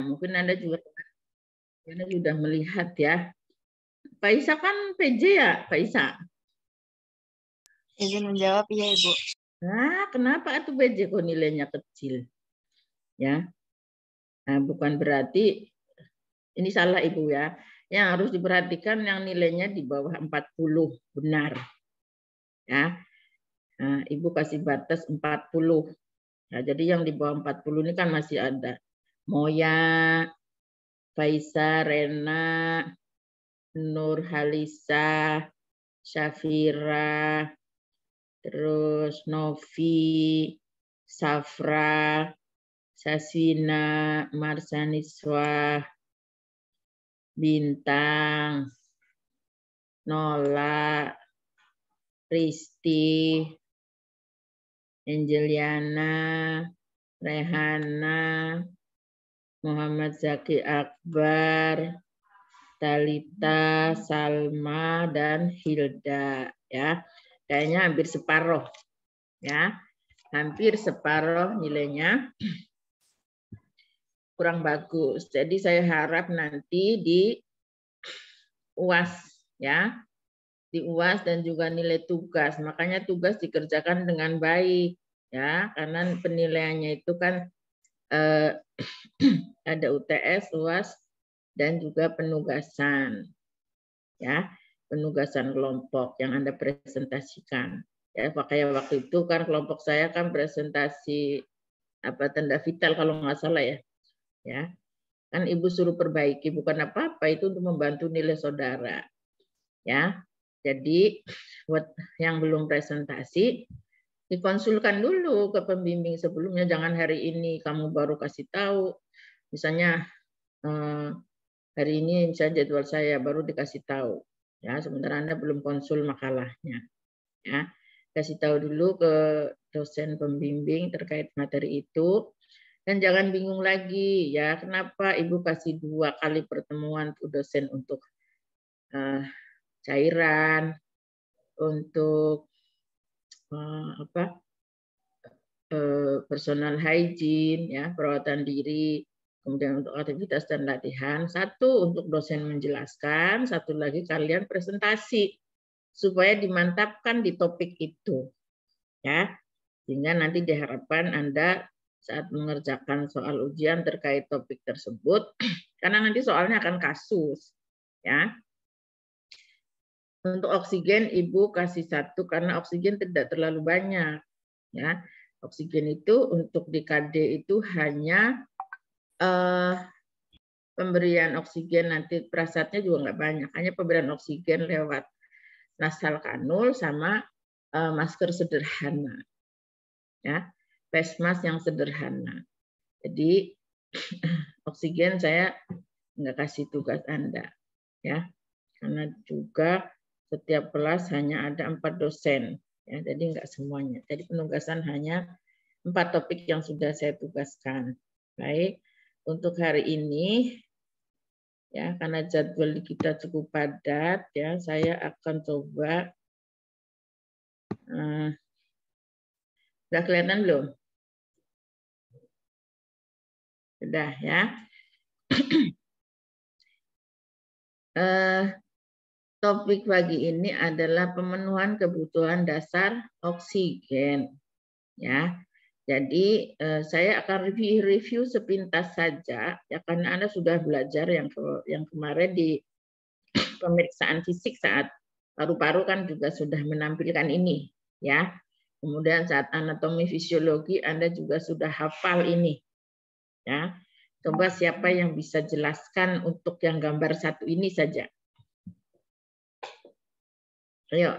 Mungkin Anda juga sudah melihat ya. Pak Isa kan PJ ya, Pak Isa? Izin menjawab, ya Ibu. Nah, kenapa itu PJ kok nilainya kecil? Ya, nah, bukan berarti ini salah Ibu ya. Yang harus diperhatikan yang nilainya di bawah 40, benar. Ya, nah, Ibu kasih batas 40. Nah, jadi yang di bawah 40 ini kan masih ada Moya, Faisa, Rena, Nur Halisa, Syafira, terus Novi, Safra, Sasina, Marsaniswa, Bintang, Nola, Risti, Angeliana, Rehana, Muhammad Zaki Akbar, Talita, Salma, dan Hilda. Ya, kayaknya hampir separuh. Ya, hampir separuh nilainya kurang bagus. Jadi saya harap nanti di UAS ya, di UAS dan juga nilai tugas. Makanya tugas dikerjakan dengan baik ya, karena penilaiannya itu kan ada UTS, UAS dan juga penugasan. Ya, penugasan kelompok yang Anda presentasikan. Ya, makanya waktu itu kan kelompok saya kan presentasi tanda vital kalau nggak salah ya. Ya, kan Ibu suruh perbaiki, bukan apa-apa, itu untuk membantu nilai saudara. Ya, jadi buat yang belum presentasi dikonsulkan dulu ke pembimbing sebelumnya, jangan hari ini kamu baru kasih tahu. Misalnya hari ini misalnya jadwal saya baru dikasih tahu. Ya, sementara Anda belum konsul makalahnya. Ya, kasih tahu dulu ke dosen pembimbing terkait materi itu. Dan jangan bingung lagi ya, kenapa Ibu kasih 2 kali pertemuan dosen untuk cairan, untuk personal hygiene, ya, perawatan diri, kemudian untuk aktivitas dan latihan. Satu untuk dosen menjelaskan, satu lagi kalian presentasi supaya dimantapkan di topik itu, ya, sehingga nanti diharapkan Anda saat mengerjakan soal ujian terkait topik tersebut, karena nanti soalnya akan kasus, ya. Untuk oksigen Ibu kasih 1 karena oksigen tidak terlalu banyak, ya. Oksigen itu untuk di KD itu hanya pemberian oksigen, nanti prasatnya juga nggak banyak, hanya pemberian oksigen lewat nasal kanul sama masker sederhana, ya, face mask yang sederhana. Jadi oksigen saya nggak kasih tugas Anda, ya, karena juga setiap kelas hanya ada 4 dosen, ya, jadi nggak semuanya. Jadi penugasan hanya 4 topik yang sudah saya tugaskan. Baik, untuk hari ini ya, karena jadwal kita cukup padat ya, saya akan coba udah kelihatan belum? Sudah ya. Topik pagi ini adalah pemenuhan kebutuhan dasar oksigen. Ya, jadi saya akan review sepintas saja ya, karena Anda sudah belajar yang kemarin di pemeriksaan fisik saat paru-paru kan juga sudah menampilkan ini ya. Kemudian saat anatomi fisiologi Anda juga sudah hafal ini ya. Coba siapa yang bisa jelaskan untuk yang gambar 1 ini saja. Ayo.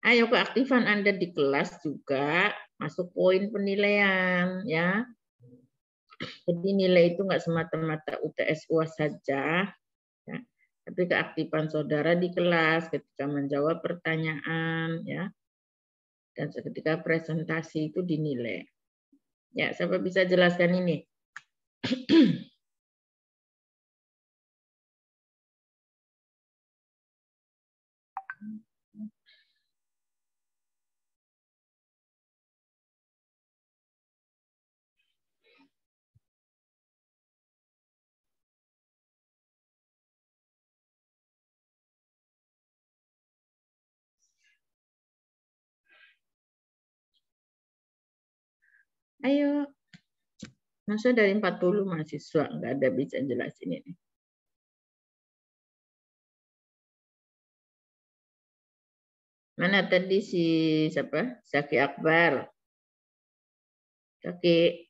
Ayo keaktifan Anda di kelas juga masuk poin penilaian ya. Jadi nilai itu nggak semata-mata UTS UAS saja, ya, tapi keaktifan saudara di kelas ketika menjawab pertanyaan, ya, dan ketika presentasi itu dinilai. Ya, siapa bisa jelaskan ini? Ayo. Masa dari 40 mahasiswa nggak ada bisa jelasin ini. Mana tadi si siapa? Zaki Akbar. Zaki.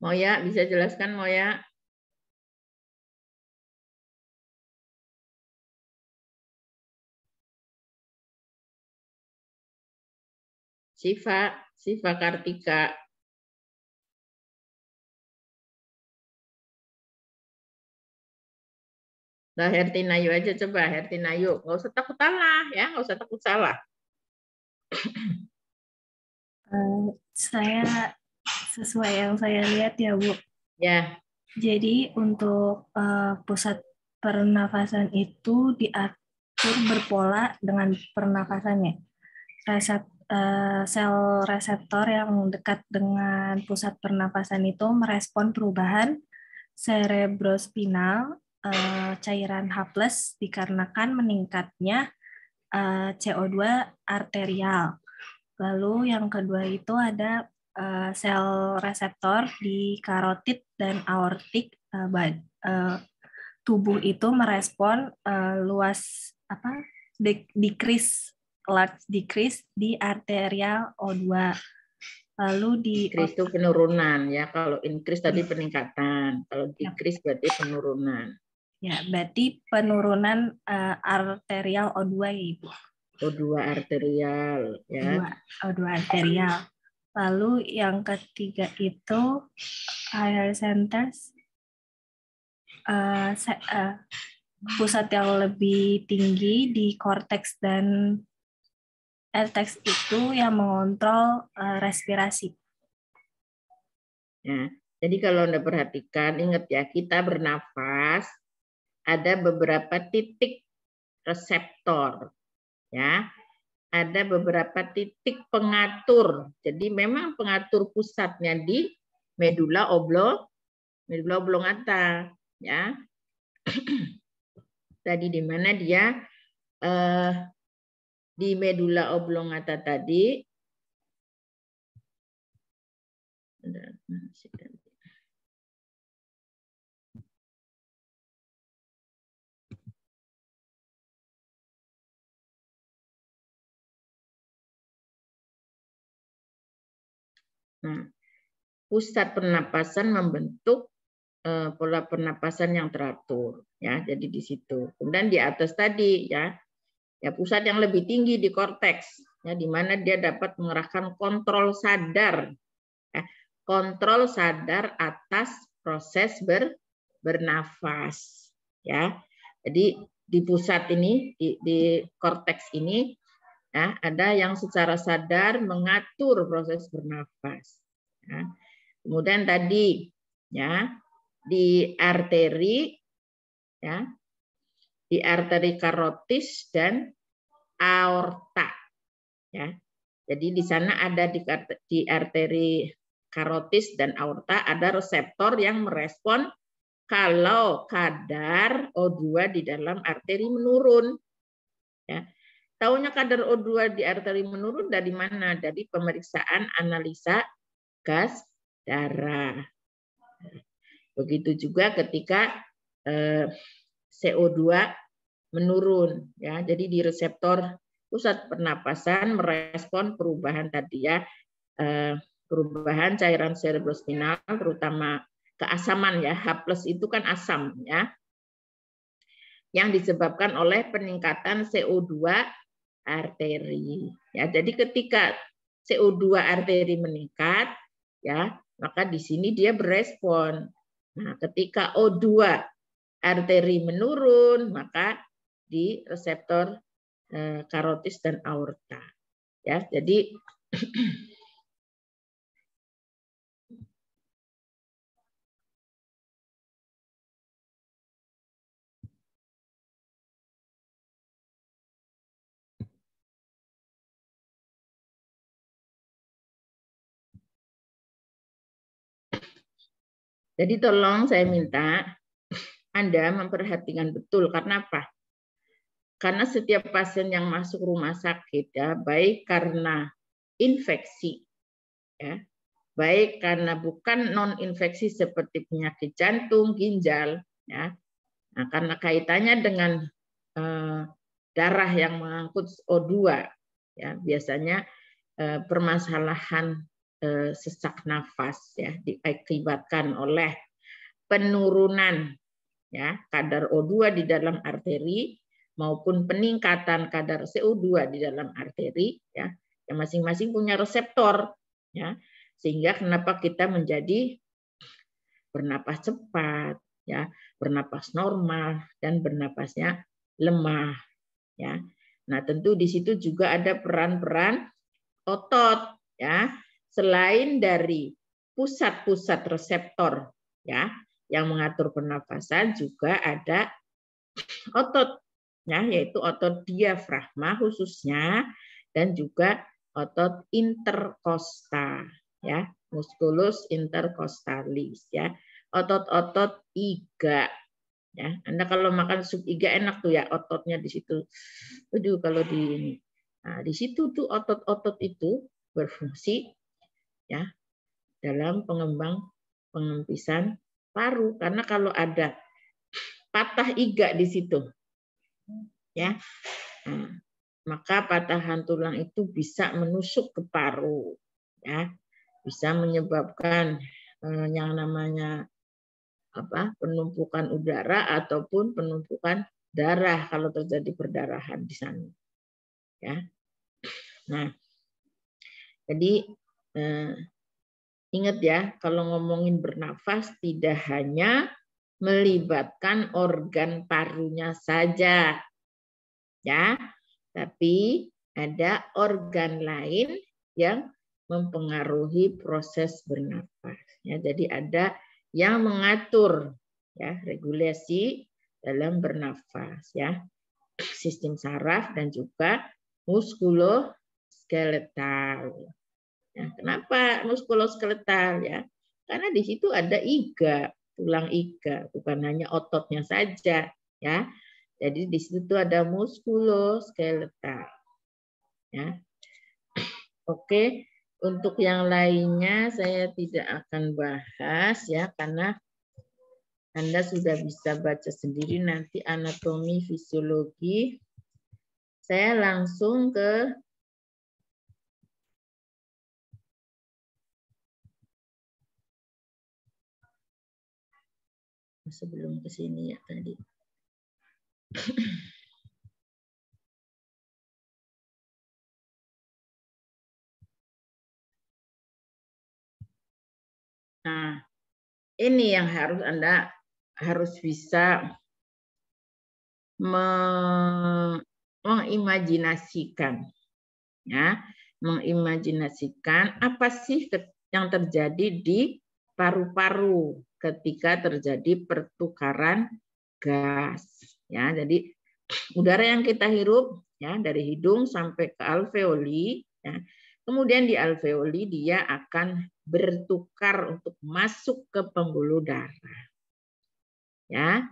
Moya, bisa jelaskan Moya? Siva Kartika. Nah, Hertinayu aja coba, Hertinayu. Nggak usah takut salah ya, nggak usah takut salah. Saya sesuai yang saya lihat ya Bu. Ya. Jadi untuk pusat pernafasan itu diatur berpola dengan pernafasannya. Sel reseptor yang dekat dengan pusat pernapasan itu merespon perubahan cerebrospinal cairan H+ dikarenakan meningkatnya CO2 arterial. Lalu yang kedua itu ada sel reseptor di karotid dan aortik tubuh itu merespon luas large decrease di arterial O2. Lalu di decrease itu penurunan ya. Kalau increase tadi peningkatan, kalau decrease berarti penurunan. Ya, berarti penurunan arterial O2 ya Ibu. O2 arterial ya. O2 arterial. Lalu yang ketiga itu higher centers pusat yang lebih tinggi di korteks dan LTEX itu yang mengontrol respirasi. Ya. Jadi kalau Anda perhatikan, ingat ya, kita bernafas ada beberapa titik reseptor, ya. Ada beberapa titik pengatur. Jadi memang pengatur pusatnya di medula oblongata, ya. Tadi di mana dia di medula oblongata tadi. Nah, pusat pernapasan membentuk pola pernapasan yang teratur, ya. Jadi di situ. Kemudian di atas tadi, ya pusat yang lebih tinggi di korteks, ya, di mana dia dapat mengerahkan kontrol sadar, ya, kontrol sadar atas proses bernafas, ya. Jadi di pusat ini, di korteks ini, ya, ada yang secara sadar mengatur proses bernafas. Ya. Kemudian tadi, ya, di arteri, ya, di arteri karotis dan aorta, ya. Jadi di sana ada di arteri karotis dan aorta ada reseptor yang merespon kalau kadar O2 di dalam arteri menurun, ya. Taunya kadar O2 di arteri menurun dari mana? Dari pemeriksaan analisa gas darah. Begitu juga ketika CO2 menurun, ya. Jadi di reseptor pusat pernapasan merespon perubahan tadi, ya, perubahan cairan cerebrospinal terutama keasaman, ya. H+ itu kan asam, ya, yang disebabkan oleh peningkatan CO2 arteri, ya. Jadi ketika CO2 arteri meningkat, ya, maka di sini dia berespon. Nah, ketika O2 arteri menurun, maka di reseptor karotis dan aorta, ya. Jadi Jadi tolong saya minta Anda memperhatikan betul. Karena apa? Karena setiap pasien yang masuk rumah sakit, ya, baik karena infeksi, ya, baik karena bukan non-infeksi seperti penyakit jantung, ginjal, ya, nah, karena kaitannya dengan darah yang mengangkut O2, ya, biasanya permasalahan sesak nafas, ya, diakibatkan oleh penurunan, ya, kadar O2 di dalam arteri maupun peningkatan kadar CO2 di dalam arteri, ya, yang masing-masing punya reseptor, ya, sehingga kenapa kita menjadi bernapas cepat, ya, bernapas normal dan bernapasnya lemah, ya. Nah, tentu di situ juga ada peran-peran otot, ya, selain dari pusat-pusat reseptor, ya, yang mengatur pernapasan, juga ada otot, ya, yaitu otot diafragma khususnya dan juga otot interkosta, ya, musculus intercostalis, ya, otot-otot iga, ya. Anda kalau makan sup iga enak tuh ya, ototnya di situ. Aduh, kalau di nah, di situ tuh otot-otot itu berfungsi, ya, dalam pengempisan paru, karena kalau ada patah iga di situ, ya, nah, maka patahan tulang itu bisa menusuk ke paru, ya, bisa menyebabkan yang namanya penumpukan udara ataupun penumpukan darah kalau terjadi perdarahan di sana, ya. Nah, jadi ingat ya, kalau ngomongin bernafas tidak hanya melibatkan organ parunya saja, ya, tapi ada organ lain yang mempengaruhi proses bernafas. Ya, jadi ada yang mengatur, ya, regulasi dalam bernafas, ya, sistem saraf dan juga muskuloskeletal. Nah, kenapa muskuloskeletal, ya? Karena di situ ada iga, tulang iga, bukan hanya ototnya saja, ya. Jadi di situ ada muskuloskeletal, ya. Oke, untuk yang lainnya saya tidak akan bahas, ya, karena Anda sudah bisa baca sendiri nanti anatomi fisiologi. Saya langsung ke sebelum ke sini, ya, tadi. Nah, ini yang harus Anda harus bisa mengimajinasikan, ya, mengimajinasikan apa sih yang terjadi di paru-paru ketika terjadi pertukaran gas, ya. Jadi udara yang kita hirup, ya, dari hidung sampai ke alveoli, ya. Kemudian di alveoli dia akan bertukar untuk masuk ke pembuluh darah, ya.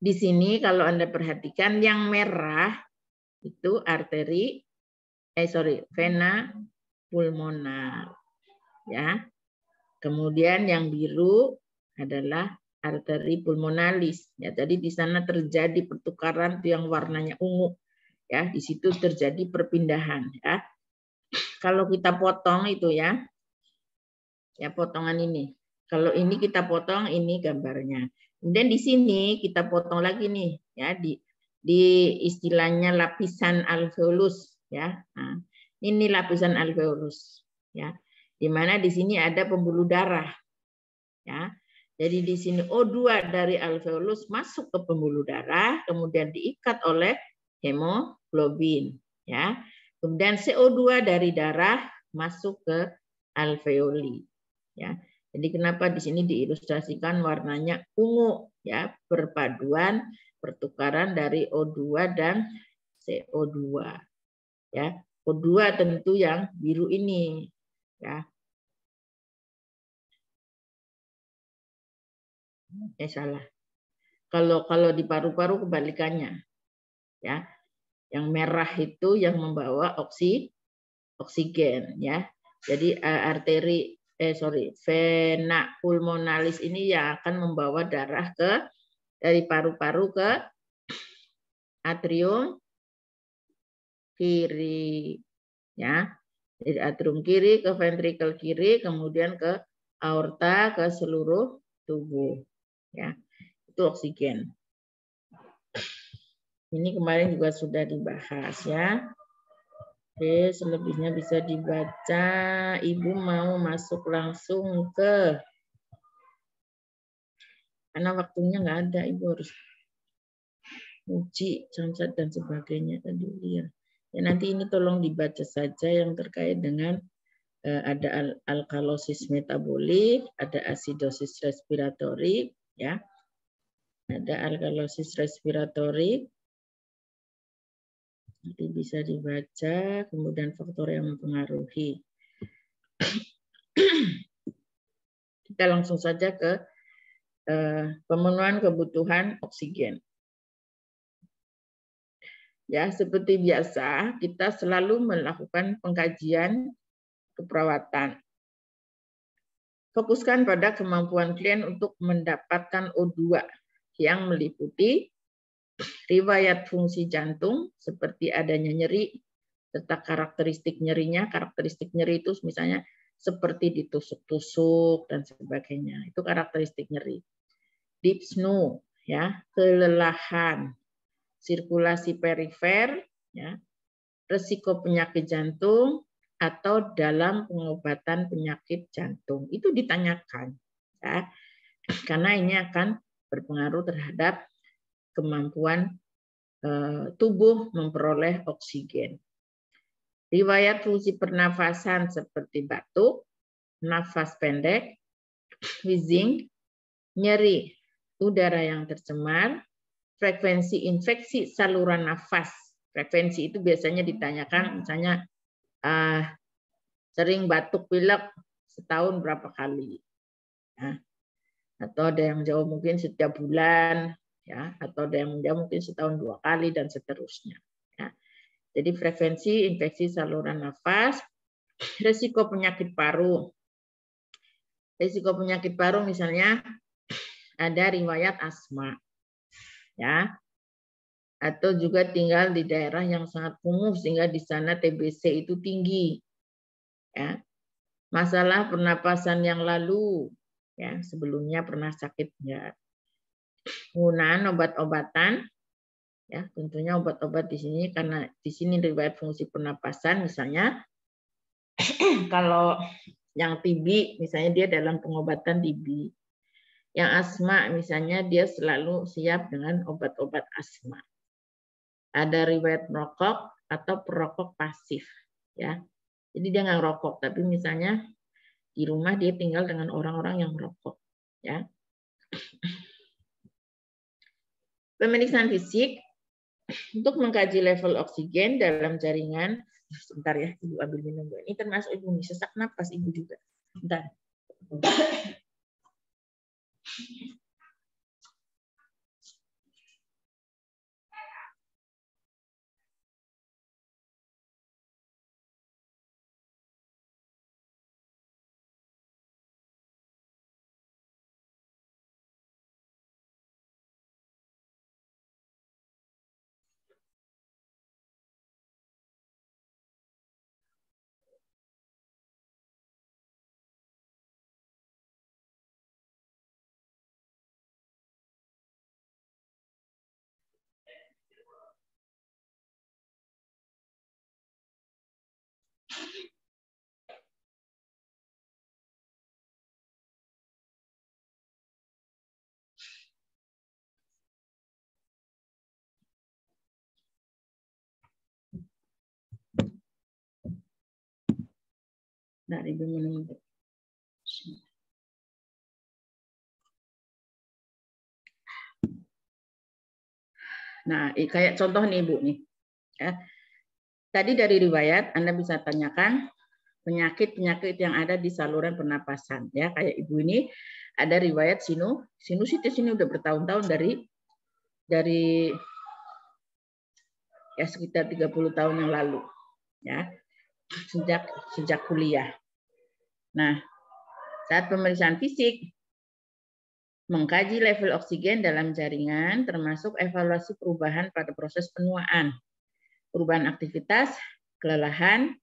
Di sini kalau Anda perhatikan yang merah itu vena pulmonar, ya. Kemudian yang biru adalah arteri pulmonalis, ya. Jadi di sana terjadi pertukaran yang warnanya ungu, ya. Di situ terjadi perpindahan, ya. Kalau kita potong itu, ya potongan ini. Kalau ini kita potong, ini gambarnya. Kemudian di sini kita potong lagi nih, ya, di istilahnya lapisan alveolus, ya. Nah, ini lapisan alveolus, ya. Di mana di sini ada pembuluh darah, ya. Jadi di sini O2 dari alveolus masuk ke pembuluh darah, kemudian diikat oleh hemoglobin, ya. Kemudian CO2 dari darah masuk ke alveoli, ya. Jadi kenapa di sini diilustrasikan warnanya ungu, ya, perpaduan pertukaran dari O2 dan CO2, ya. O2 tentu yang biru ini, ya. Salah. Kalau di paru-paru kebalikannya, ya. Yang merah itu yang membawa oksigen, ya. Jadi vena pulmonalis ini yang akan membawa darah dari paru-paru ke atrium kiri, ya. Dari atrium kiri ke ventrikel kiri, kemudian ke aorta, ke seluruh tubuh, ya. Itu oksigen. Ini kemarin juga sudah dibahas, ya. Oke, selebihnya bisa dibaca. Ibu mau masuk langsung ke, karena waktunya nggak ada, Ibu harus uji, samsat dan sebagainya tadi ya. Ya nanti ini tolong dibaca saja yang terkait dengan ada alkalosis metabolik, ada asidosis respiratorik, ya. Ada alkalosis respiratorik, nanti bisa dibaca, kemudian faktor yang mempengaruhi. Kita langsung saja ke pemenuhan kebutuhan oksigen. Ya, seperti biasa, kita selalu melakukan pengkajian keperawatan. Fokuskan pada kemampuan klien untuk mendapatkan O2 yang meliputi riwayat fungsi jantung seperti adanya nyeri serta karakteristik nyerinya. Karakteristik nyeri itu misalnya seperti ditusuk-tusuk dan sebagainya. Itu karakteristik nyeri. Dyspnea, ya, kelelahan, sirkulasi perifer, ya, resiko penyakit jantung atau dalam pengobatan penyakit jantung. Itu ditanyakan, ya, karena ini akan berpengaruh terhadap kemampuan tubuh memperoleh oksigen. Riwayat fungsi pernafasan seperti batuk, nafas pendek, wheezing, nyeri udara yang tercemar, frekuensi infeksi saluran nafas. Frekuensi itu biasanya ditanyakan misalnya sering batuk pilek setahun berapa kali. Ya. Atau ada yang jauh mungkin setiap bulan, ya, atau ada yang jauh mungkin setahun 2 kali dan seterusnya. Ya. Jadi frekuensi infeksi saluran nafas, risiko penyakit paru. Risiko penyakit paru misalnya ada riwayat asma, ya, atau juga tinggal di daerah yang sangat kumuh sehingga di sana TBC itu tinggi, ya. Masalah pernapasan yang lalu, ya, sebelumnya pernah sakit enggak. Penggunaan obat-obatan, ya, tentunya obat-obat di sini karena di sini riwayat fungsi pernapasan misalnya kalau yang TB misalnya dia dalam pengobatan TB. Yang asma misalnya dia selalu siap dengan obat-obat asma. Ada riwayat merokok atau perokok pasif, ya. Jadi dia nggak ngerokok, tapi misalnya di rumah dia tinggal dengan orang-orang yang merokok, ya. Pemeriksaan fisik untuk mengkaji level oksigen dalam jaringan. Sebentar ya, Ibu ambil minum. Ini termasuk Ibu sesak napas Ibu juga. Sebentar. Nah, Ibu minum. Nah, kayak contoh nih Ibu nih. Ya. Tadi dari riwayat Anda bisa tanyakan penyakit-penyakit yang ada di saluran pernapasan, ya. Kayak Ibu ini ada riwayat sinusitis ini udah bertahun-tahun dari ya sekitar 30 tahun yang lalu, ya, sejak kuliah. Nah, saat pemeriksaan fisik, mengkaji level oksigen dalam jaringan termasuk evaluasi perubahan pada proses penuaan, perubahan aktivitas, kelelahan,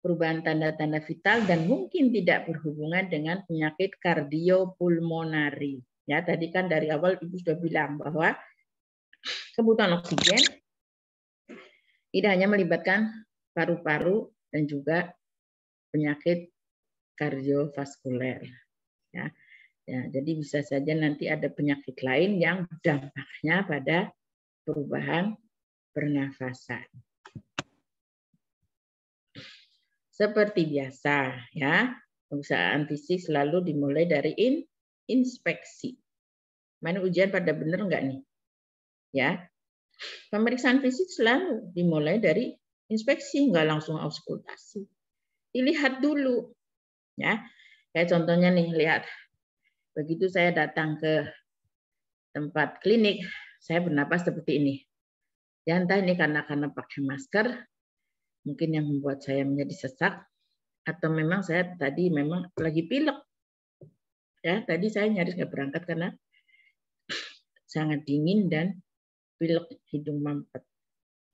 perubahan tanda-tanda vital, dan mungkin tidak berhubungan dengan penyakit kardiopulmonari. Ya, tadi kan dari awal Ibu sudah bilang bahwa kebutuhan oksigen tidak hanya melibatkan paru-paru dan juga penyakit kardiovaskuler. Ya. Ya, jadi bisa saja nanti ada penyakit lain yang dampaknya pada perubahan pernafasan. Seperti biasa, ya, pemeriksaan fisik selalu dimulai dari inspeksi. Mana ujian pada benar enggak nih? Ya, pemeriksaan fisik selalu dimulai dari inspeksi, enggak langsung auskultasi. Dilihat dulu, ya. Kayak contohnya nih, lihat. Begitu saya datang ke tempat klinik, saya bernapas seperti ini. Ya, entah ini karena pakai masker, mungkin yang membuat saya menjadi sesak, atau memang saya tadi memang lagi pilek. Ya, tadi saya nyaris nggak berangkat karena sangat dingin dan pilek, hidung mampet.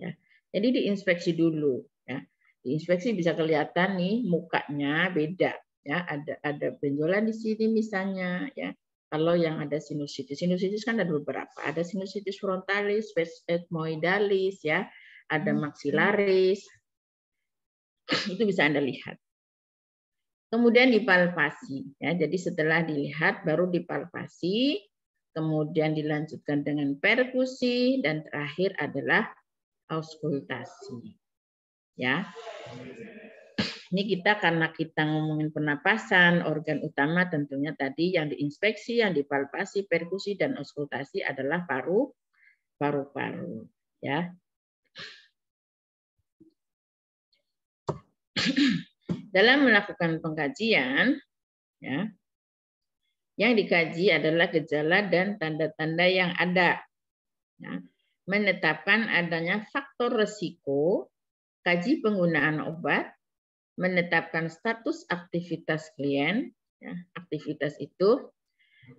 Ya, jadi diinspeksi dulu. Ya, diinspeksi bisa kelihatan nih mukanya beda. Ya, ada benjolan di sini misalnya. Ya, kalau yang ada sinusitis kan ada beberapa. Ada sinusitis frontalis, ethmoidalis, ya, ada maxillaris. Itu bisa Anda lihat. Kemudian dipalpasi, ya. Jadi setelah dilihat baru dipalpasi, kemudian dilanjutkan dengan perkusi, dan terakhir adalah auskultasi. Ya. Ini kita karena kita ngomongin pernapasan, organ utama tentunya tadi yang diinspeksi, yang dipalpasi, perkusi, dan auskultasi adalah paru-paru. Ya. Dalam melakukan pengkajian, ya, yang dikaji adalah gejala dan tanda-tanda yang ada. Ya. Menetapkan adanya faktor resiko, kaji penggunaan obat, menetapkan status aktivitas klien. Ya, aktivitas itu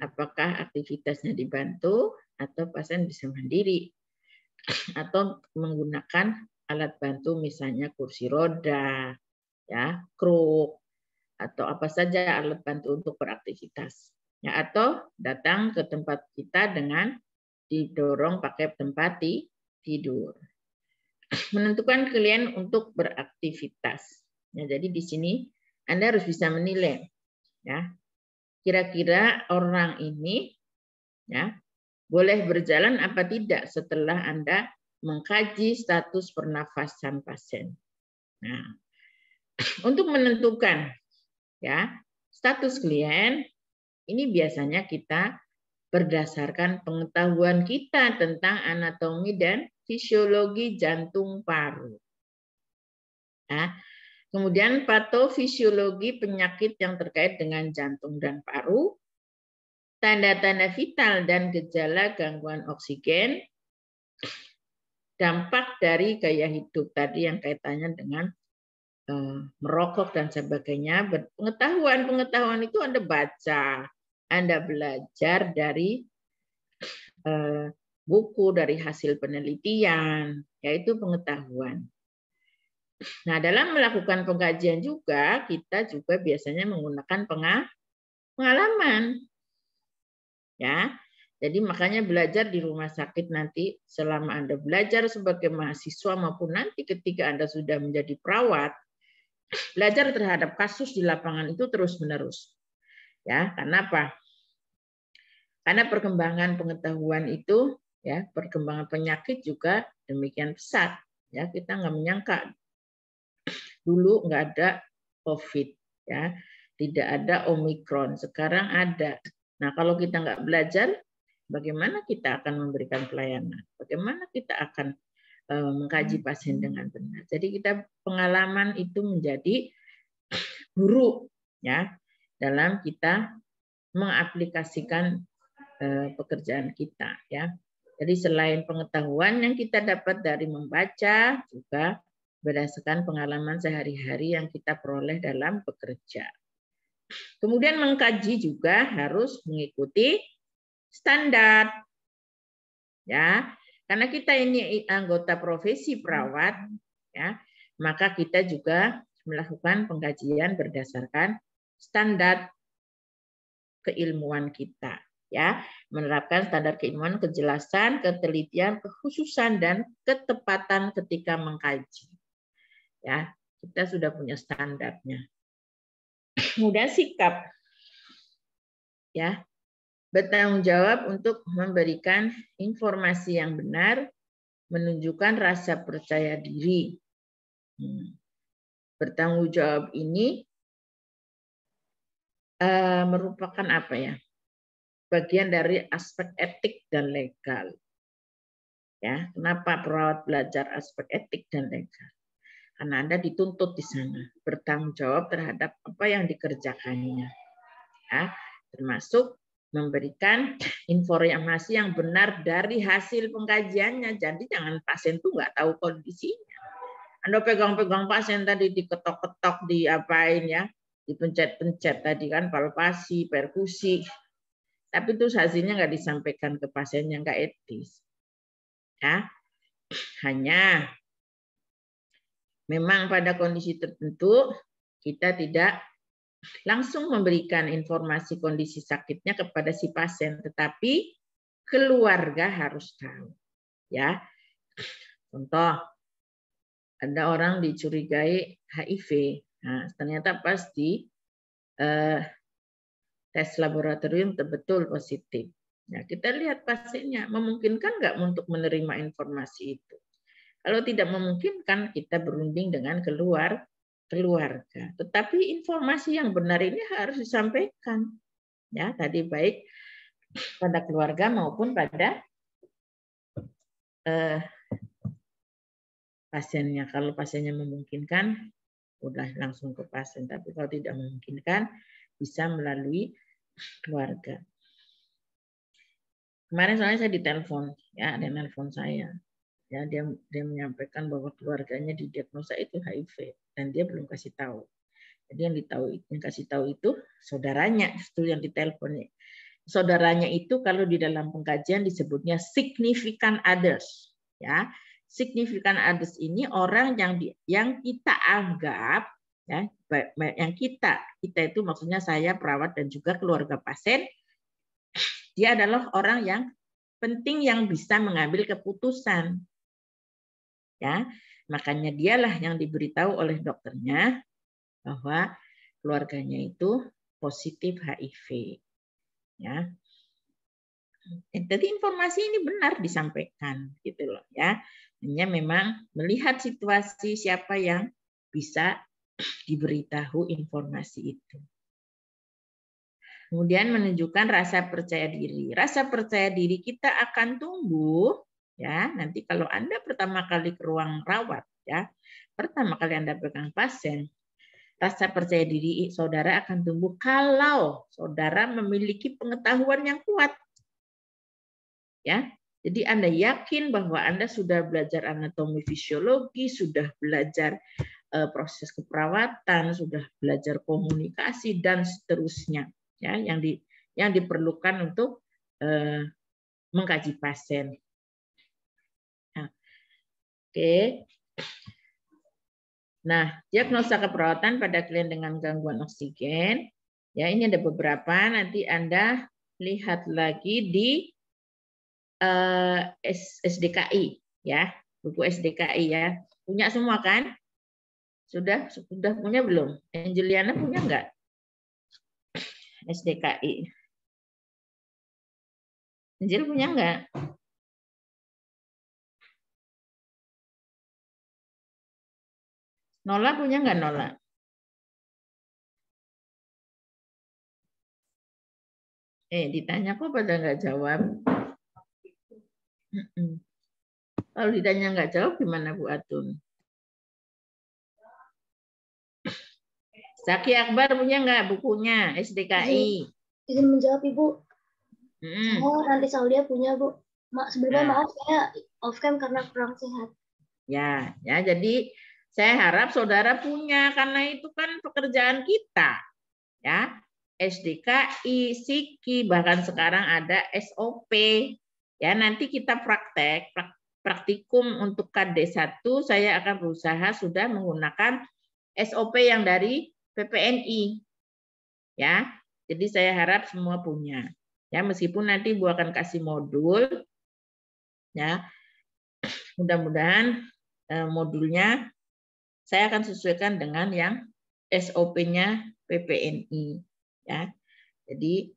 apakah aktivitasnya dibantu atau pasien bisa mandiri atau menggunakan alat bantu misalnya kursi roda, ya, kruk, atau apa saja alat bantu untuk beraktivitas. Ya, atau datang ke tempat kita dengan didorong pakai tempat tidur. Menentukan klien untuk beraktivitas. Ya, jadi di sini Anda harus bisa menilai, ya, kira-kira orang ini, ya, boleh berjalan apa tidak setelah Anda mengkaji status pernafasan pasien. Nah, untuk menentukan, ya, status klien ini biasanya kita berdasarkan pengetahuan kita tentang anatomi dan fisiologi jantung paru. Nah, kemudian patofisiologi penyakit yang terkait dengan jantung dan paru, tanda-tanda vital dan gejala gangguan oksigen, dampak dari gaya hidup tadi yang kaitannya dengan merokok dan sebagainya. Pengetahuan itu Anda baca, Anda belajar dari buku, dari hasil penelitian, yaitu pengetahuan. Nah, dalam melakukan pengkajian juga, kita juga biasanya menggunakan pengalaman. Ya, jadi makanya belajar di rumah sakit nanti, selama Anda belajar sebagai mahasiswa maupun nanti ketika Anda sudah menjadi perawat, belajar terhadap kasus di lapangan itu terus-menerus. Ya, karena apa? Karena perkembangan pengetahuan itu, ya, perkembangan penyakit juga demikian pesat. Ya, kita nggak menyangka dulu nggak ada COVID, ya, tidak ada Omikron, sekarang ada. Nah, kalau kita nggak belajar, bagaimana kita akan memberikan pelayanan? Bagaimana kita akan mengkaji pasien dengan benar? Jadi kita pengalaman itu menjadi guru, ya, dalam kita mengaplikasikan pekerjaan kita, ya. Jadi selain pengetahuan yang kita dapat dari membaca, juga berdasarkan pengalaman sehari-hari yang kita peroleh dalam bekerja. Kemudian mengkaji juga harus mengikuti standar, ya. Karena kita ini anggota profesi perawat, ya, maka kita juga melakukan pengkajian berdasarkan standar keilmuan kita, ya, menerapkan standar keilmuan, kejelasan, ketelitian, kekhususan, dan ketepatan ketika mengkaji. Ya, kita sudah punya standarnya. Kemudian sikap, ya, bertanggung jawab untuk memberikan informasi yang benar, menunjukkan rasa percaya diri. Bertanggung jawab ini merupakan apa ya? Bagian dari aspek etik dan legal. Ya, kenapa perawat belajar aspek etik dan legal? Karena Anda dituntut di sana bertanggung jawab terhadap apa yang dikerjakannya. Ya, termasuk memberikan informasi yang benar dari hasil pengkajiannya. Jadi jangan pasien tuh nggak tahu kondisinya. Anda pegang-pegang pasien tadi diketok-ketok, diapain ya, dipencet-pencet tadi kan, palpasi, perkusi. Tapi itu hasilnya nggak disampaikan ke pasien yang nggak etis. Ya, hanya memang pada kondisi tertentu kita tidak langsung memberikan informasi kondisi sakitnya kepada si pasien, tetapi keluarga harus tahu. Ya, contoh, ada orang dicurigai HIV, nah, ternyata pas di tes laboratorium betul positif. Nah, kita lihat pasiennya memungkinkan nggak untuk menerima informasi itu. Kalau tidak memungkinkan, kita berunding dengan keluarga. Tetapi informasi yang benar ini harus disampaikan, ya, tadi baik pada keluarga maupun pada pasiennya. Kalau pasiennya memungkinkan, udah langsung ke pasien. Tapi kalau tidak memungkinkan, bisa melalui keluarga. Kemarin soalnya saya ditelepon, ya, ada yang telepon saya. Ya, dia menyampaikan bahwa keluarganya didiagnosa itu HIV dan dia belum kasih tahu. Jadi yang kasih tahu itu saudaranya, itu yang ditelepon. Saudaranya itu kalau di dalam pengkajian disebutnya significant others, ya. Significant others ini orang yang kita anggap, ya, yang kita itu maksudnya saya perawat dan juga keluarga pasien, dia adalah orang yang penting yang bisa mengambil keputusan. Ya, makanya dialah yang diberitahu oleh dokternya bahwa keluarganya itu positif HIV. Ya, jadi informasi ini benar disampaikan, gitu loh, ya. Hanya memang melihat situasi siapa yang bisa diberitahu informasi itu. Kemudian menunjukkan rasa percaya diri. Rasa percaya diri kita akan tumbuh, ya, nanti kalau Anda pertama kali ke ruang rawat, ya, pertama kali Anda pegang pasien, rasa percaya diri saudara akan tumbuh kalau saudara memiliki pengetahuan yang kuat, ya. Jadi Anda yakin bahwa Anda sudah belajar anatomi fisiologi, sudah belajar proses keperawatan, sudah belajar komunikasi dan seterusnya, ya, yang diperlukan untuk mengkaji pasien. Nah, oke. Nah, diagnosa keperawatan pada klien dengan gangguan oksigen, ya, ini ada beberapa. Nanti Anda lihat lagi di SDKI, ya, buku SDKI, ya. Punya semua kan? Sudah punya belum? Angeliana punya enggak? SDKI. Angel punya enggak? Nola punya enggak, Nola? Ditanya kok pada enggak jawab? Kalau ditanya enggak jawab gimana Bu Atun? Zaki Akbar punya enggak bukunya SDKI? Izin menjawab Ibu. Saya nanti Saudia punya Bu. Sebelumnya maaf saya off cam karena kurang sehat. Ya, jadi saya harap saudara punya karena itu kan pekerjaan kita. Ya. SDKI, SIKI, bahkan sekarang ada SOP. Ya, nanti kita praktikum untuk KD1 saya akan berusaha sudah menggunakan SOP yang dari PPNI. Ya. Jadi saya harap semua punya. Ya, meskipun nanti Bu akan kasih modul, ya, mudah-mudahan modulnya saya akan sesuaikan dengan yang SOP-nya PPNI. Ya, jadi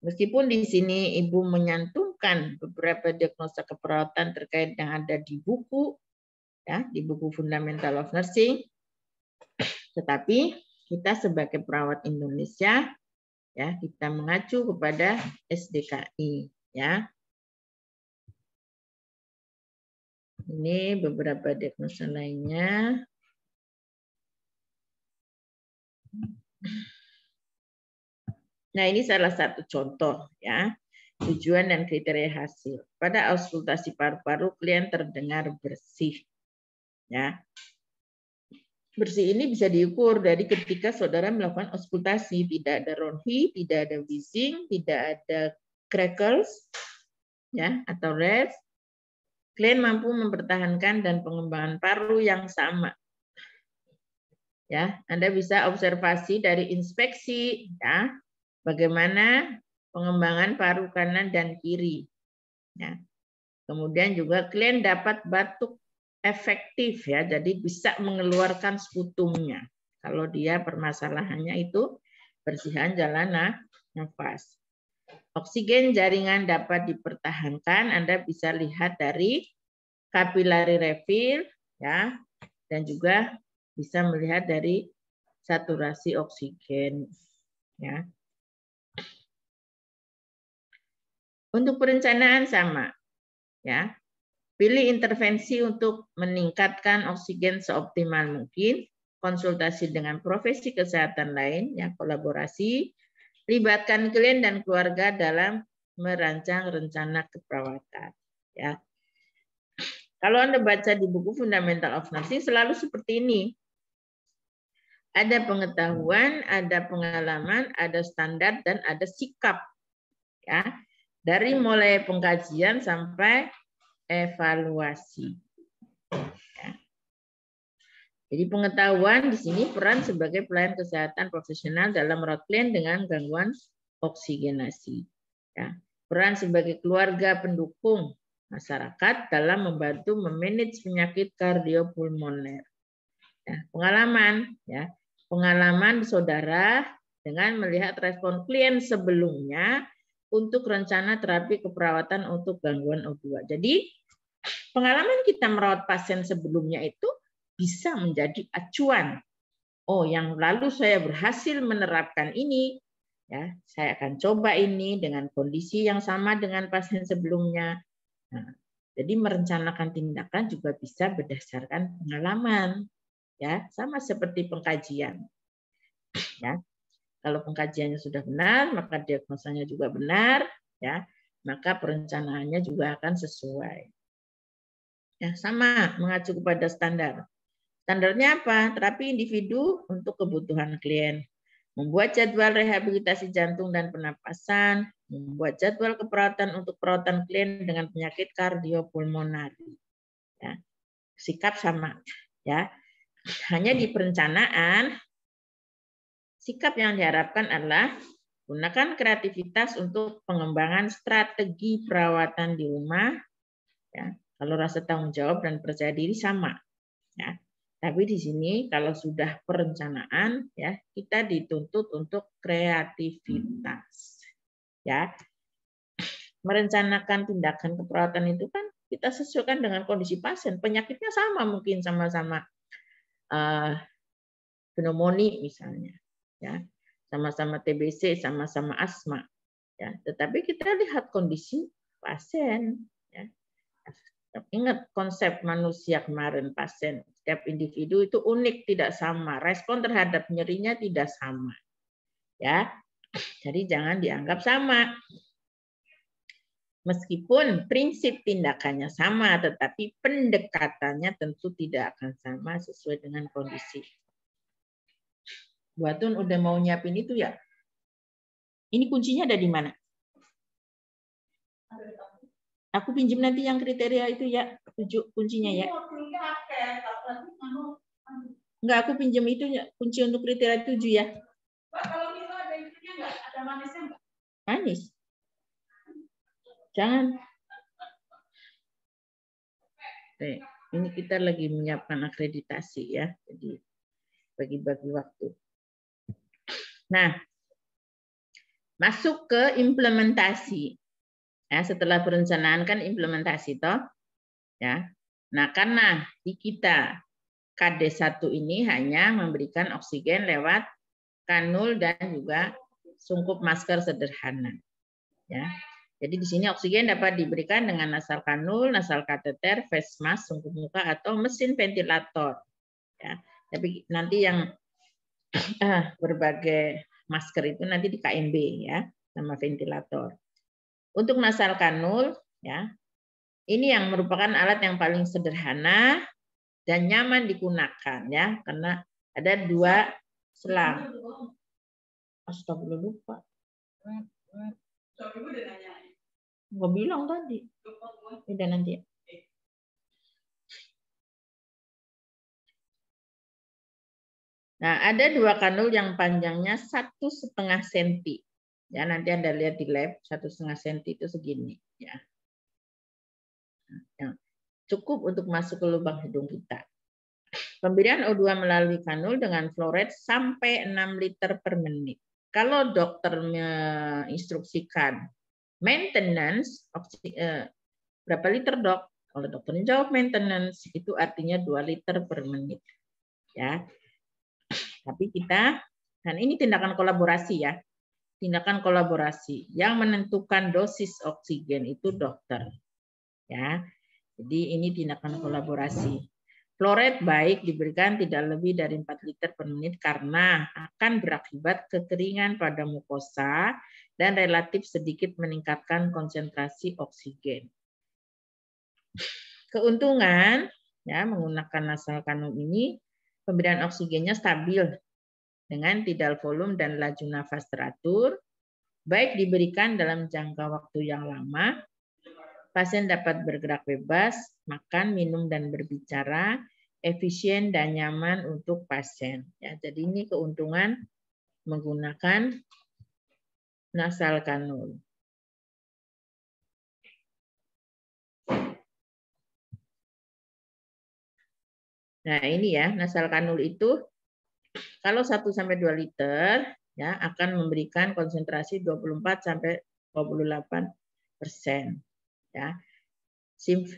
meskipun di sini Ibu menyantumkan beberapa diagnosa keperawatan terkait yang ada di buku, ya, di buku Fundamental of Nursing, tetapi kita sebagai perawat Indonesia, ya, kita mengacu kepada SDKI, ya. Ini beberapa diagnosa lainnya. Nah, ini salah satu contoh, ya, tujuan dan kriteria hasil. Pada auskultasi paru-paru, klien terdengar bersih, ya. Bersih ini bisa diukur dari ketika saudara melakukan auskultasi, tidak ada ronhi, tidak ada wheezing, tidak ada crackles, ya, atau rest. Klien mampu mempertahankan dan pengembangan paru yang sama. Ya, Anda bisa observasi dari inspeksi, ya, bagaimana pengembangan paru kanan dan kiri. Ya. Kemudian juga klien dapat batuk efektif, ya, jadi bisa mengeluarkan sputumnya. Kalau dia permasalahannya itu bersihan jalan nafas. Oksigen jaringan dapat dipertahankan. Anda bisa lihat dari capillary refill, ya, dan juga bisa melihat dari saturasi oksigen, ya. Untuk perencanaan sama, ya. Pilih intervensi untuk meningkatkan oksigen seoptimal mungkin, konsultasi dengan profesi kesehatan lain, ya, kolaborasi, libatkan klien dan keluarga dalam merancang rencana keperawatan. Ya. Kalau Anda baca di buku Fundamental of Nursing selalu seperti ini. Ada pengetahuan, ada pengalaman, ada standar, dan ada sikap. Ya. Dari mulai pengkajian sampai evaluasi. Ya. Jadi pengetahuan di sini peran sebagai pelayan kesehatan profesional dalam merawat klien dengan gangguan oksigenasi. Ya. Peran sebagai keluarga pendukung masyarakat dalam membantu memanage penyakit kardiopulmoner. Ya. Pengalaman saudara dengan melihat respon klien sebelumnya untuk rencana terapi keperawatan untuk gangguan O2. Jadi pengalaman kita merawat pasien sebelumnya itu bisa menjadi acuan. Oh, yang lalu saya berhasil menerapkan ini, ya, saya akan coba ini dengan kondisi yang sama dengan pasien sebelumnya. Nah, jadi merencanakan tindakan juga bisa berdasarkan pengalaman, ya, sama seperti pengkajian. Ya, kalau pengkajiannya sudah benar, maka diagnosanya juga benar, ya, maka perencanaannya juga akan sesuai. Ya, sama, mengacu kepada standar. Standarnya apa? Terapi individu untuk kebutuhan klien. Membuat jadwal rehabilitasi jantung dan pernapasan, membuat jadwal keperawatan untuk perawatan klien dengan penyakit kardiopulmonari. Ya. Sikap sama, ya. Hanya di perencanaan, sikap yang diharapkan adalah gunakan kreativitas untuk pengembangan strategi perawatan di rumah. Ya. Kalau rasa tanggung jawab dan percaya diri sama. Ya. Tapi di sini kalau sudah perencanaan, ya, kita dituntut untuk kreativitas. Ya. Merencanakan tindakan keperawatan itu kan kita sesuaikan dengan kondisi pasien. Penyakitnya sama, mungkin sama-sama pneumonia misalnya, ya, sama-sama TBC, sama-sama asma, ya. Tetapi kita lihat kondisi pasien, ya. Ingat konsep manusia kemarin, pasien, setiap individu itu unik, tidak sama, respon terhadap nyerinya tidak sama, ya. Jadi jangan dianggap sama. Meskipun prinsip tindakannya sama, tetapi pendekatannya tentu tidak akan sama sesuai dengan kondisi. Bu Atun udah mau nyiapin itu ya? Ini kuncinya ada di mana? Aku pinjam nanti yang kriteria itu ya, 7 kuncinya ya. Enggak, aku pinjam itu ya, kunci untuk kriteria 7 ya. Pak, kalau itu ada itunya enggak? Ada manisnya enggak? Manis. Jangan. Ini kita lagi menyiapkan akreditasi ya, jadi bagi-bagi waktu. Nah, masuk ke implementasi. Ya, setelah perencanaan kan implementasi toh. Ya. Nah, karena di kita KD1 ini hanya memberikan oksigen lewat kanul dan juga sungkup masker sederhana. Ya. Jadi di sini oksigen dapat diberikan dengan nasal kanul, nasal kateter, face mask, sungkup muka atau mesin ventilator. Ya. Tapi nanti yang berbagai masker itu nanti di KMB ya, sama ventilator. Untuk nasal kanul ya, ini yang merupakan alat yang paling sederhana dan nyaman digunakan ya, karena ada 2 selang. Astagfirullah lupa. Gua bilang tadi. Udah nanti. Nah, ada 2 kanul yang panjangnya 1,5 cm. Ya, nanti Anda lihat di lab 1,5 cm itu segini. Ya. Yang cukup untuk masuk ke lubang hidung kita. Pemberian O2 melalui kanul dengan flow rate sampai 6 liter per menit. Kalau dokter menginstruksikan maintenance, berapa liter dok? Kalau dokternya jawab maintenance, itu artinya 2 liter per menit. Ya. Tapi kita, dan ini tindakan kolaborasi ya, tindakan kolaborasi. Yang menentukan dosis oksigen itu dokter. Ya, jadi ini tindakan kolaborasi. Flow rate baik diberikan tidak lebih dari 4 liter per menit karena akan berakibat kekeringan pada mukosa dan relatif sedikit meningkatkan konsentrasi oksigen. Keuntungan ya menggunakan nasal kanul ini, pemberian oksigennya stabil dengan tidal volume dan laju nafas teratur, baik diberikan dalam jangka waktu yang lama, pasien dapat bergerak bebas, makan, minum, dan berbicara, efisien dan nyaman untuk pasien. Ya, jadi ini keuntungan menggunakan nasal kanul. Nah ini ya, nasal kanul itu kalau 1-2 liter ya akan memberikan konsentrasi 24-28%. Ya.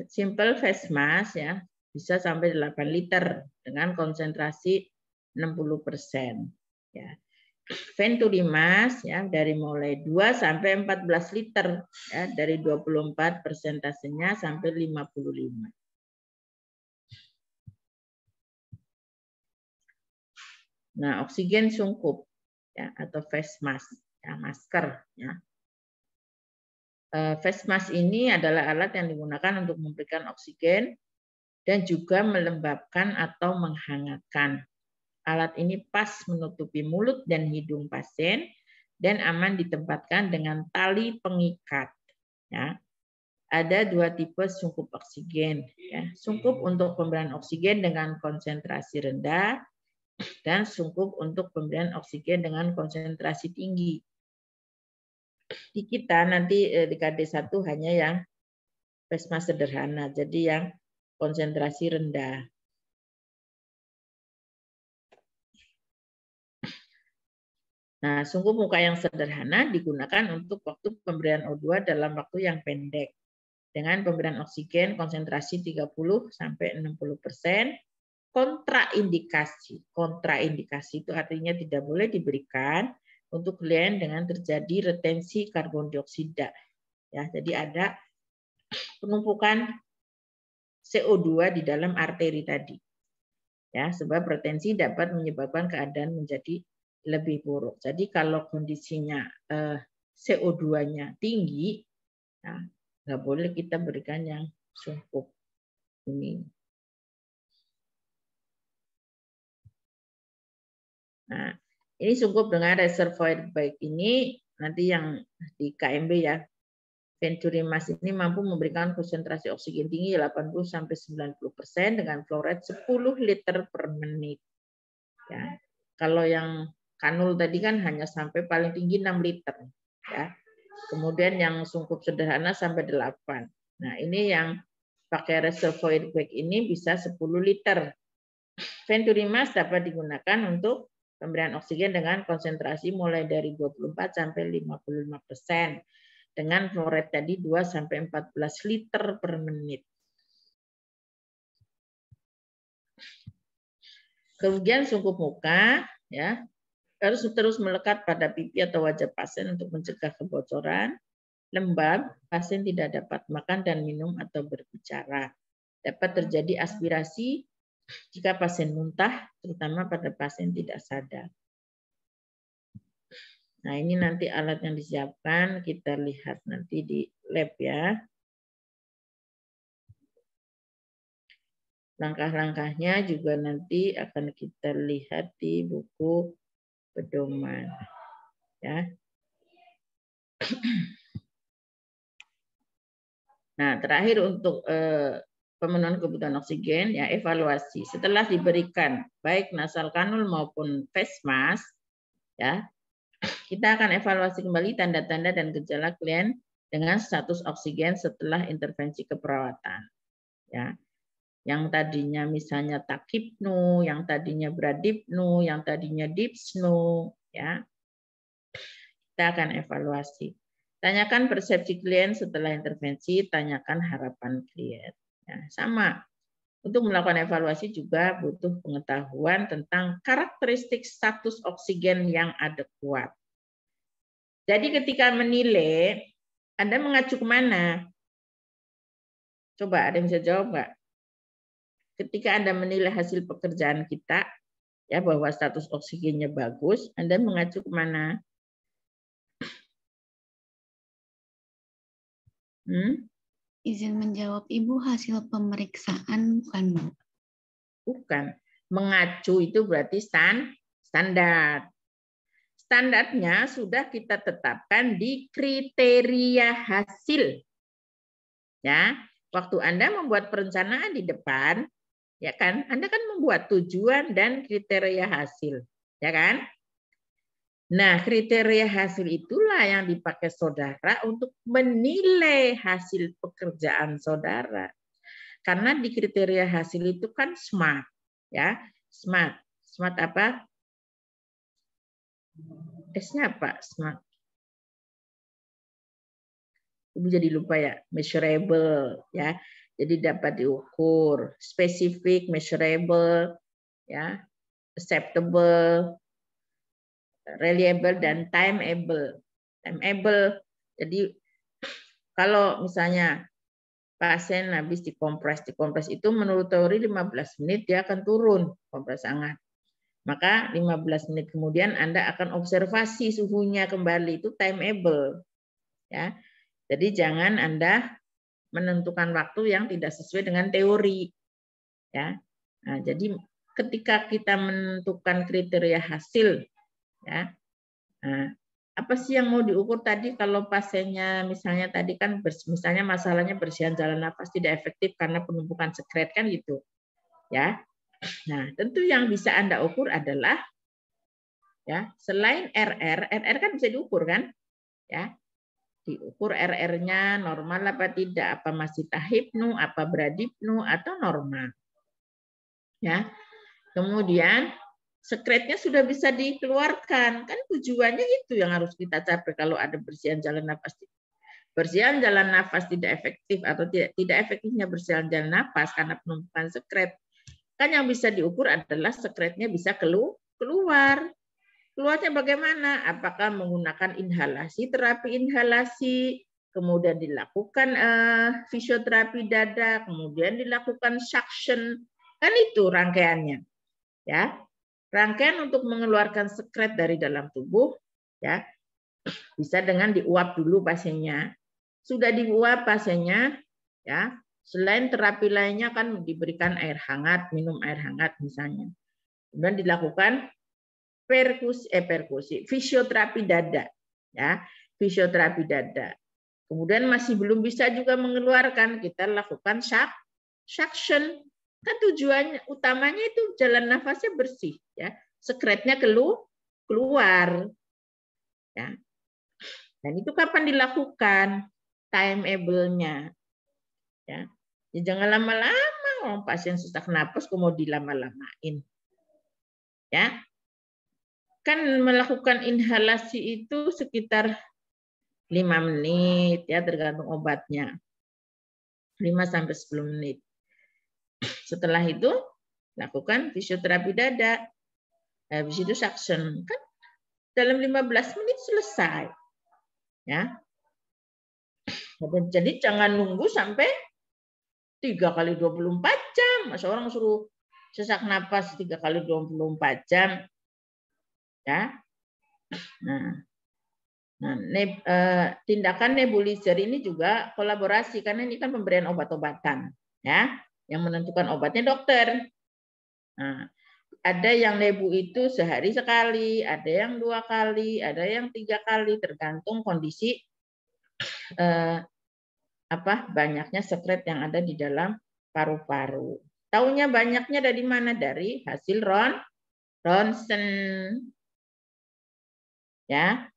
Simple face mask ya bisa sampai 8 liter dengan konsentrasi 60%. Ya. Venturi mask ya dari mulai 2 sampai 14 liter ya dari 24 persentasenya sampai 55. Nah, oksigen sungkup ya atau face mask ya masker ya. Face mask ini adalah alat yang digunakan untuk memberikan oksigen dan juga melembabkan atau menghangatkan. Alat ini pas menutupi mulut dan hidung pasien dan aman ditempatkan dengan tali pengikat. Ya. Ada 2 tipe sungkup oksigen. Ya. Sungkup untuk pemberian oksigen dengan konsentrasi rendah dan sungkup untuk pemberian oksigen dengan konsentrasi tinggi. Di kita nanti di KD1 hanya yang face mask sederhana, jadi yang konsentrasi rendah. Nah, sungkup muka yang sederhana digunakan untuk waktu pemberian O2 dalam waktu yang pendek. Dengan pemberian oksigen konsentrasi 30-60%, kontraindikasi. Kontraindikasi itu artinya tidak boleh diberikan untuk klien dengan terjadi retensi karbon dioksida. Ya, jadi ada penumpukan CO2 di dalam arteri tadi. Ya, sebab retensi dapat menyebabkan keadaan menjadi lebih buruk. Jadi kalau kondisinya CO2-nya tinggi, nah, nggak boleh kita berikan yang sungkup ini. Nah, ini sungkup dengan reservoir baik ini nanti yang di KMB ya. Venturimas ini mampu memberikan konsentrasi oksigen tinggi 80-90% dengan flow rate 10 liter per menit. Ya. Kalau yang kanul tadi kan hanya sampai paling tinggi 6 liter. Ya. Kemudian yang sungkup sederhana sampai 8. Nah, ini yang pakai reservoir bag ini bisa 10 liter. Venturimas dapat digunakan untuk pemberian oksigen dengan konsentrasi mulai dari 24 sampai 55%. Dengan flow rate tadi 2 sampai 14 liter per menit. Kemudian sungkup muka ya harus terus melekat pada pipi atau wajah pasien untuk mencegah kebocoran. Lembab, pasien tidak dapat makan dan minum atau berbicara. Dapat terjadi aspirasi jika pasien muntah, terutama pada pasien tidak sadar. Nah, ini nanti alat yang disiapkan, kita lihat nanti di lab ya. Langkah-langkahnya juga nanti akan kita lihat di buku pedoman. Ya. Nah, terakhir untuk pemenuhan kebutuhan oksigen, ya evaluasi. Setelah diberikan baik nasal kanul maupun face mask, ya, kita akan evaluasi kembali tanda-tanda dan gejala klien dengan status oksigen setelah intervensi keperawatan. Ya. Yang tadinya misalnya takipnu, yang tadinya bradipnu, yang tadinya dipsnu, ya. Kita akan evaluasi. Tanyakan persepsi klien setelah intervensi, tanyakan harapan klien. Ya, sama. Untuk melakukan evaluasi juga butuh pengetahuan tentang karakteristik status oksigen yang adekuat. Jadi ketika menilai, Anda mengacu kemana? Coba ada yang bisa jawab nggak? Ketika Anda menilai hasil pekerjaan kita, ya bahwa status oksigennya bagus, Anda mengacu kemana? Izin menjawab, Ibu, hasil pemeriksaan bukan, Bu? Bukan. Mengacu itu berarti standar. Standarnya sudah kita tetapkan di kriteria hasil. Ya, waktu Anda membuat perencanaan di depan, ya kan? Anda kan membuat tujuan dan kriteria hasil, ya kan? Nah, kriteria hasil itulah yang dipakai saudara untuk menilai hasil pekerjaan saudara. Karena di kriteria hasil itu kan SMART, ya. SMART. SMART apa? S-nya apa? SMART. Ibu jadi lupa ya. Measurable, ya. Jadi dapat diukur. Specific, measurable, ya. Acceptable, reliable, dan timeable. Timeable. Jadi kalau misalnya pasien habis dikompres itu menurut teori 15 menit dia akan turun kompres hangat. Maka 15 menit kemudian Anda akan observasi suhunya kembali, itu timeable. Ya. Jadi jangan Anda menentukan waktu yang tidak sesuai dengan teori. Ya. Nah, jadi ketika kita menentukan kriteria hasil, ya. Nah, apa sih yang mau diukur tadi kalau pasiennya misalnya tadi kan misalnya masalahnya bersihan jalan nafas tidak efektif karena penumpukan sekret kan gitu. Ya. Nah, tentu yang bisa Anda ukur adalah ya, selain RR kan bisa diukur kan? Ya. Diukur RR-nya normal apa tidak, apa masih tahipnu, apa bradipnu atau normal. Ya. Kemudian sekretnya sudah bisa dikeluarkan. Kan tujuannya itu yang harus kita capai kalau ada bersihan jalan nafas. Bersihan jalan nafas tidak efektif atau tidak efektifnya bersihan jalan nafas karena penumpukan sekret. Kan yang bisa diukur adalah sekretnya bisa keluar. Keluarnya bagaimana? Apakah menggunakan inhalasi, terapi inhalasi, kemudian dilakukan fisioterapi dada, kemudian dilakukan suction. Kan itu rangkaiannya. Ya. Rangkaian untuk mengeluarkan sekret dari dalam tubuh, ya, bisa dengan diuap dulu pasiennya. Sudah diuap pasiennya, ya. Selain terapi lainnya kan diberikan air hangat, minum air hangat misalnya. Kemudian dilakukan perkusi, fisioterapi dada, ya, fisioterapi dada. Kemudian masih belum bisa juga mengeluarkan, kita lakukan suction. Kan tujuannya utamanya itu jalan nafasnya bersih, ya, sekretnya keluar, ya. Dan itu kapan dilakukan? Timeable-nya, ya. Ya jangan lama-lama, orang pasien sesak napas kok mau dilama-lamain, ya. Kan melakukan inhalasi itu sekitar 5 menit, ya, tergantung obatnya. 5-10 menit. Setelah itu lakukan fisioterapi dada. Habis itu suction. Kan dalam 15 menit selesai. Ya. Jadi jangan nunggu sampai 3 kali 24 jam. Masa orang suruh sesak napas 3 kali 24 jam. Ya. Nah, tindakan nebulizer ini juga kolaborasi karena ini kan pemberian obat-obatan, ya. Yang menentukan obatnya dokter. Nah, ada yang nebu itu sehari sekali, ada yang 2 kali, ada yang 3 kali, tergantung kondisi banyaknya sekret yang ada di dalam paru-paru. Taunya banyaknya dari mana? Dari hasil ronsen. Ya.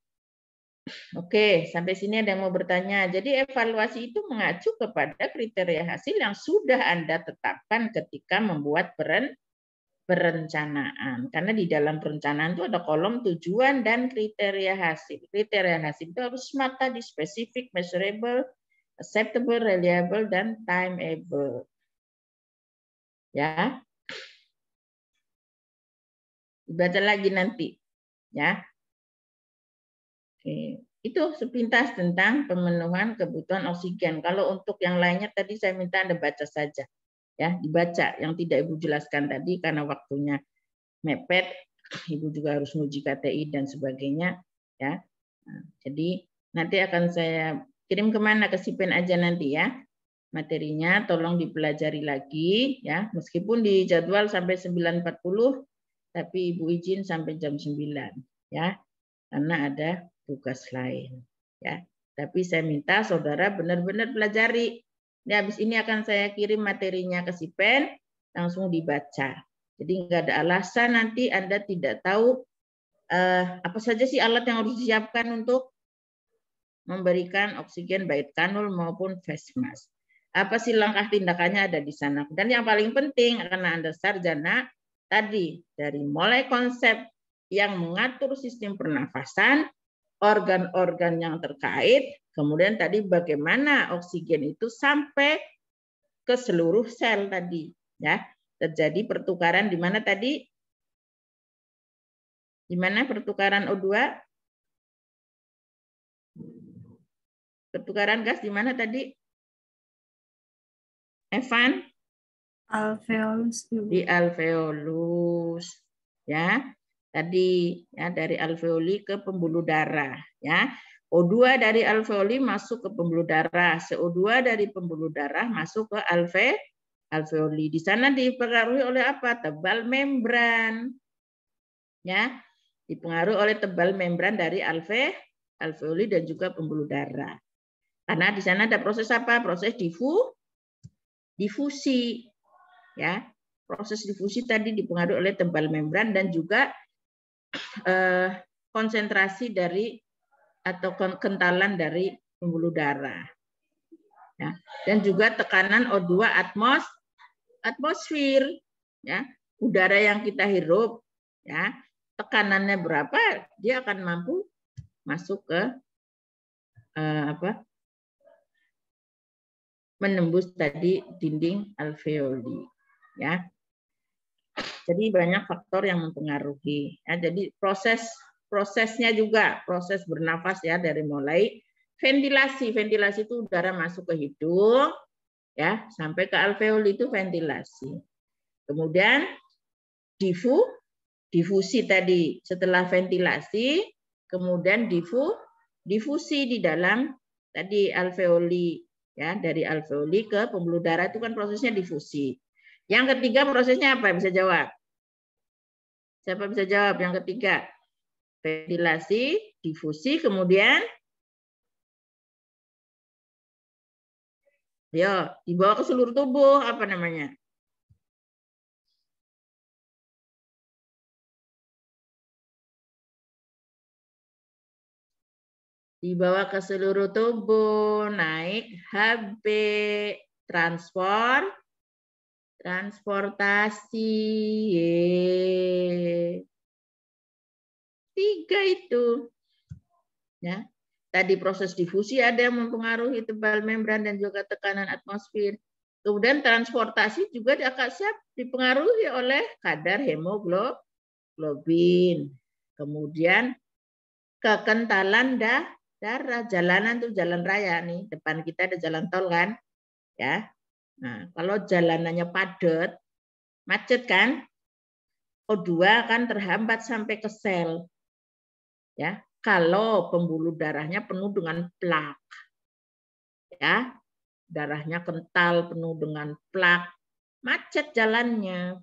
Oke, sampai sini ada yang mau bertanya. Jadi evaluasi itu mengacu kepada kriteria hasil yang sudah Anda tetapkan ketika membuat perencanaan. Karena di dalam perencanaan itu ada kolom tujuan dan kriteria hasil. Kriteria hasil itu harus semata di spesifik, measurable, acceptable, reliable, dan timeable. Ya. Baca lagi nanti. Ya. Oke. Itu sepintas tentang pemenuhan kebutuhan oksigen. Kalau untuk yang lainnya tadi saya minta Anda baca saja. Ya, dibaca yang tidak Ibu jelaskan tadi karena waktunya mepet. Ibu juga harus menguji KTI dan sebagainya, ya. Nah, jadi nanti akan saya kirim kemana, ke Sipen aja nanti ya. Materinya tolong dipelajari lagi ya, meskipun di jadwal sampai 9.40 tapi Ibu izin sampai jam 9 ya. Karena ada tugas lain ya. Tapi saya minta saudara benar-benar pelajari. Nah, habis ini akan saya kirim materinya ke Sipen, langsung dibaca. Jadi nggak ada alasan nanti Anda tidak tahu apa saja sih alat yang harus disiapkan untuk memberikan oksigen baik kanul maupun face mask. Apa sih langkah tindakannya ada di sana. Dan yang paling penting karena Anda sarjana tadi dari mulai konsep yang mengatur sistem pernafasan, organ-organ yang terkait, kemudian tadi bagaimana oksigen itu sampai ke seluruh sel tadi, ya. Terjadi pertukaran di mana tadi? Di mana pertukaran O2? Pertukaran gas di mana tadi? Evan? Alveolus. Di alveolus, ya. Tadi ya dari alveoli ke pembuluh darah, ya. O2 dari alveoli masuk ke pembuluh darah, CO2 dari pembuluh darah masuk ke alveoli. Di sana dipengaruhi oleh apa? Tebal membran. Ya, dipengaruhi oleh tebal membran dari alveoli dan juga pembuluh darah. Karena di sana ada proses apa? Proses difusi. Ya. Proses difusi tadi dipengaruhi oleh tebal membran dan juga konsentrasi dari atau kentalan dari pembuluh darah. Ya. Dan juga tekanan O2 atmosfer, ya. Udara yang kita hirup, ya. Tekanannya berapa, dia akan mampu masuk ke menembus tadi dinding alveoli, ya. Jadi banyak faktor yang mempengaruhi. Ya, jadi prosesnya juga proses bernafas ya dari mulai ventilasi. Ventilasi itu udara masuk ke hidung ya sampai ke alveoli itu ventilasi. Kemudian Difusi tadi, setelah ventilasi, kemudian difusi di dalam tadi alveoli, ya, dari alveoli ke pembuluh darah itu kan prosesnya difusi. Yang ketiga prosesnya apa? Bisa jawab? Siapa bisa jawab yang ketiga? Ventilasi, difusi, kemudian ya dibawa ke seluruh tubuh, apa namanya? Dibawa ke seluruh tubuh, naik HB, transportasi. Tiga itu. Ya. Tadi proses difusi ada yang mempengaruhi tebal membran dan juga tekanan atmosfer. Kemudian transportasi juga akan dipengaruhi oleh kadar hemoglobin. Kemudian kekentalan darah, jalanan tuh jalan raya nih, depan kita ada jalan tol kan, ya. Nah, kalau jalanannya padat, macet kan, O2 kan terhambat sampai ke sel, ya. Kalau pembuluh darahnya penuh dengan plak, ya, darahnya kental penuh dengan plak, macet jalannya,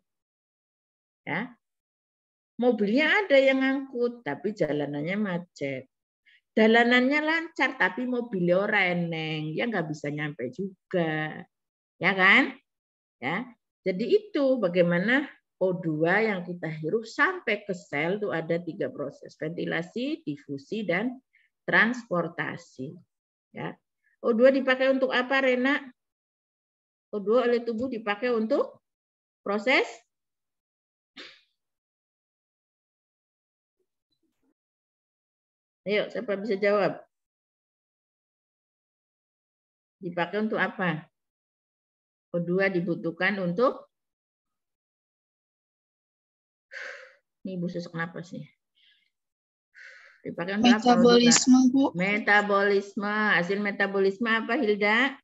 ya. Mobilnya ada yang ngangkut, tapi jalanannya macet. Dalanannya lancar, tapi mobilnya ora eneng, ya nggak bisa nyampe juga, ya kan? Ya, jadi itu bagaimana O2 yang kita hirup sampai ke sel itu ada 3 proses: ventilasi, difusi, dan transportasi. Ya, O2 dipakai untuk apa, Rena? O2 oleh tubuh dipakai untuk proses Ayo, siapa bisa jawab? Dipakai untuk apa? O2 dibutuhkan untuk ini Ibu sesak napas nih. Dipakai untuk metabolisme, apa? Bu. Metabolisme. Hasil metabolisme apa, Hilda?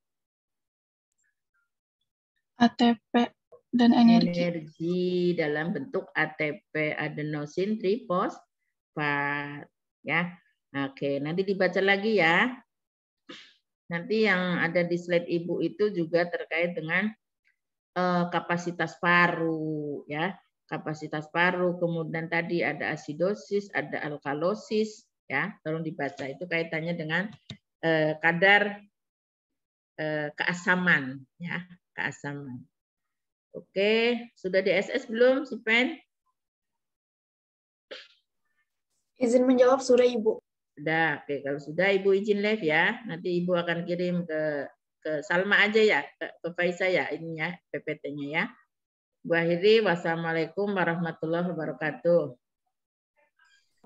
ATP dan energi. Energi dalam bentuk ATP, adenosin trifosfat. Ya, oke. Nanti dibaca lagi ya. Nanti yang ada di slide Ibu itu juga terkait dengan kapasitas paru, ya. Kapasitas paru, kemudian tadi ada asidosis, ada alkalosis, ya. Tolong dibaca, itu kaitannya dengan kadar keasaman, ya, keasaman. Oke, sudah di SS belum, si Pen? Izin menjawab sudah Ibu. Sudah, oke. Kalau sudah Ibu izin live ya. Nanti Ibu akan kirim ke Salma aja ya, ke Faisa ya, ininya PPT-nya ya. Bu akhiri, wassalamualaikum warahmatullahi wabarakatuh.